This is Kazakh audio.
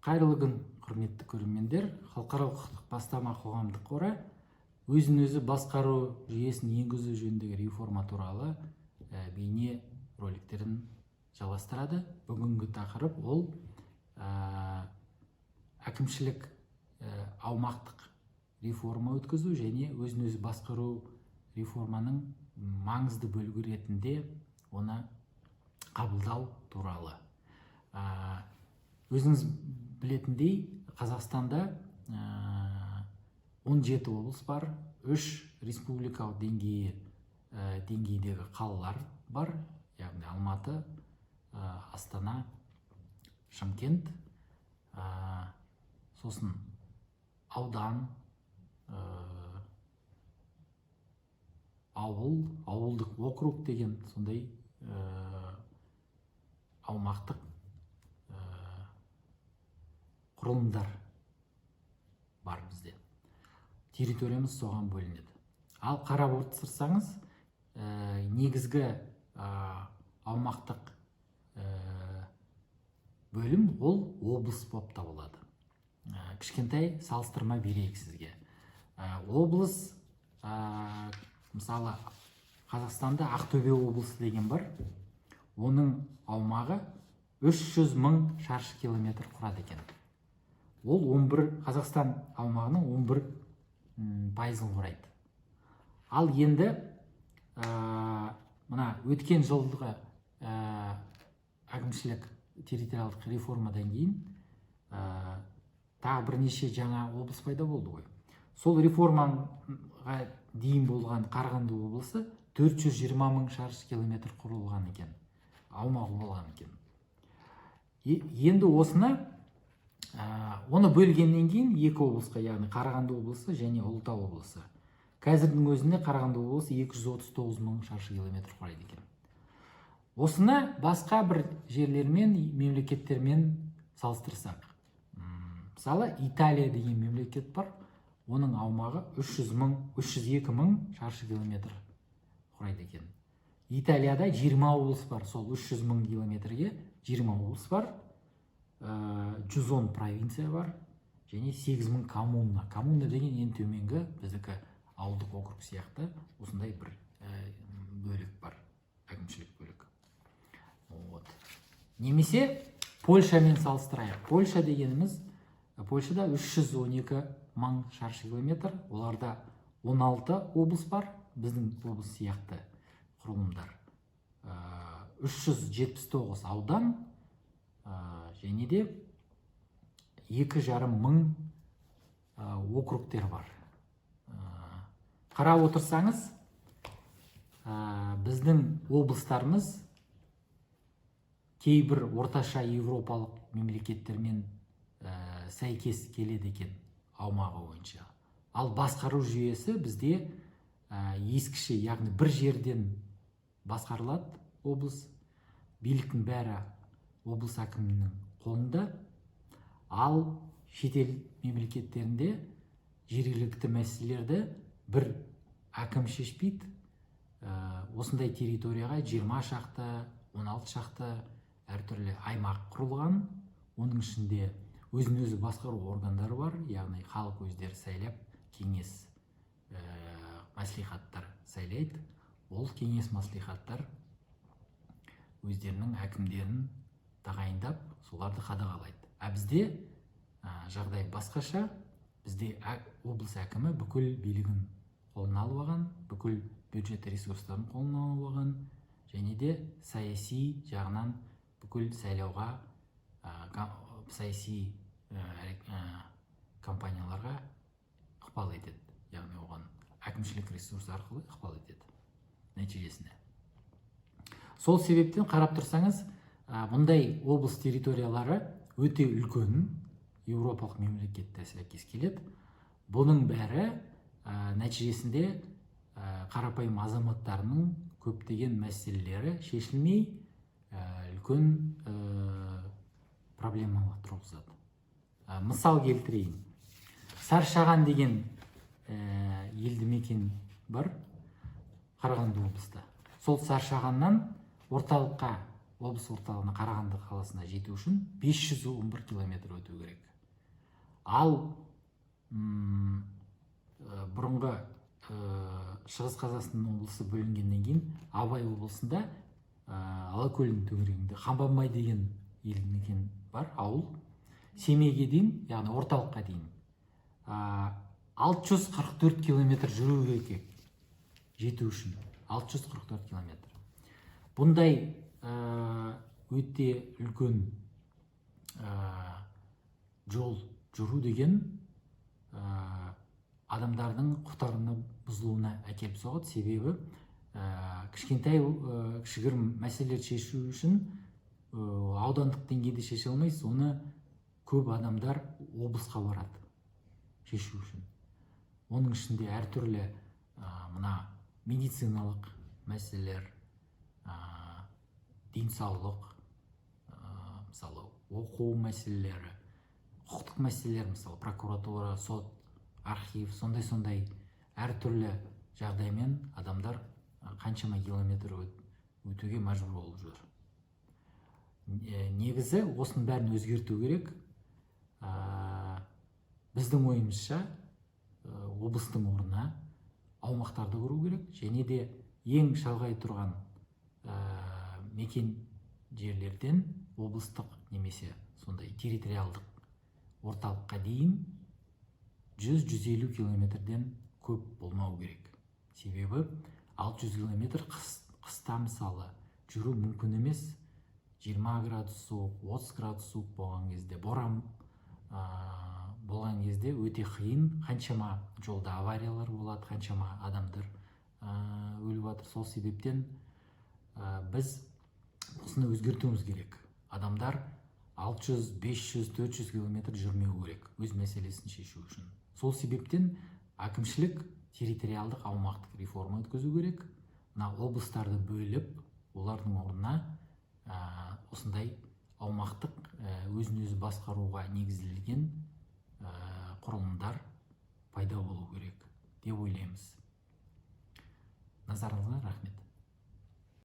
Қайырлы күн, құрметті көрермендер. Халықаралық құқықтық бастама қоғамдық қоры өзін-өзі басқару жүйесін енгізу жөніндегі реформа туралы бейне роликтерін жалғастырады. Бүгінгі тақырып ол әкімшілік аумақтық реформа өткізу және өзін-өзі басқару реформаның маңызды бөлігі ретінде оны қабылдау туралы. Өзіңіз білетіндей, Қазақстанда 17 облыс бар, 3 республикалық деңгейдегі қалалар бар, яғни Алматы, Астана, Шымкент, сосын аудан, ауылдық округ деген сондай аумақтық құрылымдар бар бізде. Территориямыз соған бөлінеді. Ал қарап отырсаңыз, негізгі аумақтық бөлім ол облыс болып табылады. Кішкентай салыстырма берейік сізге. Облыс, мысалы, Қазақстанда Ақтөбе облысы деген бар. Оның аумағы 300 мың шаршы километр құрады екен. Ол Қазақстан аумағының 11% құрайды. Ал енді мына өткен жылғы әкімшілік территориалдық реформадан кейін тағы бірнеше жаңа облыс пайда болды ғой. Сол реформаға дейін болған Қарағанды облысы 420 мың шаршы километр құрылған екен, аумағы болған екен. Енді оны бөлгеннен кейін екі облысқа, яғни Қарағанды облысы және Ұлытау облысы. Қазірдің өзінде Қарағанды облысы 239 мың шаршы километр құрайды екен. Осыны басқа бір жерлермен, мемлекеттермен салыстырсақ. Мысалы, Италия деген мемлекет бар. Оның аумағы 302 мың шаршы километр құрайды екен. Италияда 20 облыс бар. Сол 300 мың километрге 20 облыс бар. 110 провинция бар. Және 8 мың коммуна. Коммуна деген ең төменгі біздікі ауылдық округ сияқты осындай бір бөлік бар. Әкімшілік бөлік. Немесе Польшамен салыстырайық. Польша дегеніміз, Польшада 312 мың шаршы километр. Оларда 16 облыс бар. Біздің облыс сияқты құрылымдар. 379 аудан және де 2,5 мың округтер бар. Қарап отырсаңыз, біздің облыстарымыз кейбір орташа европалық мемлекеттермен сәйкес келеді екен аумағы бойынша. Ал басқару жүйесі бізде ескіше, яғни бір жерден басқарылады облыс. Биліктің бәрі облыс әкімінің қолында. Ал шетел мемлекеттерінде жергілікті мәселелерді бір әкім шешпейді. Осындай территорияға 20 шақты, 16 шақты әртүрлі аймақ құрылған. Оның ішінде өзін-өзі басқару органдары бар, яғни халық өздері сайлап, кеңес мәслихаттар сайлайды. Ол кеңес мәслихаттар өздерінің әкімдерін тағайындап, соларды қадағалайды. Бізде жағдай басқаша. Бізде облыс әкімі бүкіл билігін қолына алып алған, бүкіл бюджет ресурстарын қолына алып алған, және де саяси жағынан бүкіл сайлауға, саяси компанияларға ықпал етеді. Яғни оған әкімшілік ресурс арқылы ықпал етеді нәтижесінде. Сол себептен қарап тұрсаңыз, мұндай облыс территориялары өте үлкен европалық мемлекетте сәйкес келеді. Бұның бәрі нәтижесінде қарапайым азаматтарының көптеген мәселелері шешілмей, үлкен проблемалар туғызады. Мысал келтірейін. Саршаған деген елді мекен бар Қарағанды облыста. Сол Саршағаннан орталыққа облыс орталығына Қарағанды қаласына жету үшін 511 километр өту керек. Ал бұрынғы Шығыс Қазақстан облысы бөлінгеннен кейін Абай облысында Алакөлдің төңірегінде Қамбанбай деген елді мекен бар, ауыл. Семейге дейін, яғни орталыққа дейін 644 километр жүру керек жету үшін. 644 километр. Бұндай өте үлкен жол жүру деген адамдардың құқықтарының бұзылуына әкеліп соғады. Себебі кішкентай кішігірім мәселелерді шешу үшін аудандық деңгейде шеше алмайсыз, оны көп адамдар облысқа барады шешу үшін. Оның ішінде әртүрлі мына медициналық мәселелер, денсаулық, мысалы оқу мәселелері, құқықтық мәселелер, мысалы прокуратура, сот, архив, сондай әртүрлі жағдаймен адамдар қаншама километр өтуге мәжбүр болып жүр. Негізі осының бәрін өзгерту керек. Біздің ойымызша облыстың орнына аумақтарды құру керек, және де ең шалғай тұрған мекен жерлерден облыстық немесе сондай территориалдық орталыққа дейін 100-150 километрден көп болмау керек. Себебі 600 километр қыста мысалы жүру мүмкін емес. 20 градус суық, 30 градус суық болған кезде, боран болған кезде өте қиын. Қаншама жолда авариялар болады, қаншама адамдар өліп жатыр. Сол себептен біз осыны өзгертуіміз керек. Адамдар 600, 500, 400 километр жүрмеу керек өз мәселесін шешу үшін. Сол себептен әкімшілік территориалдық аумақтық реформа өткізу керек. Мына облыстарды бөліп, олардың орнына осындай аумақтық өзін-өзі басқаруға негізделген құрылымдар пайда болу керек деп ойлаймыз. Назарыңызға рахмет.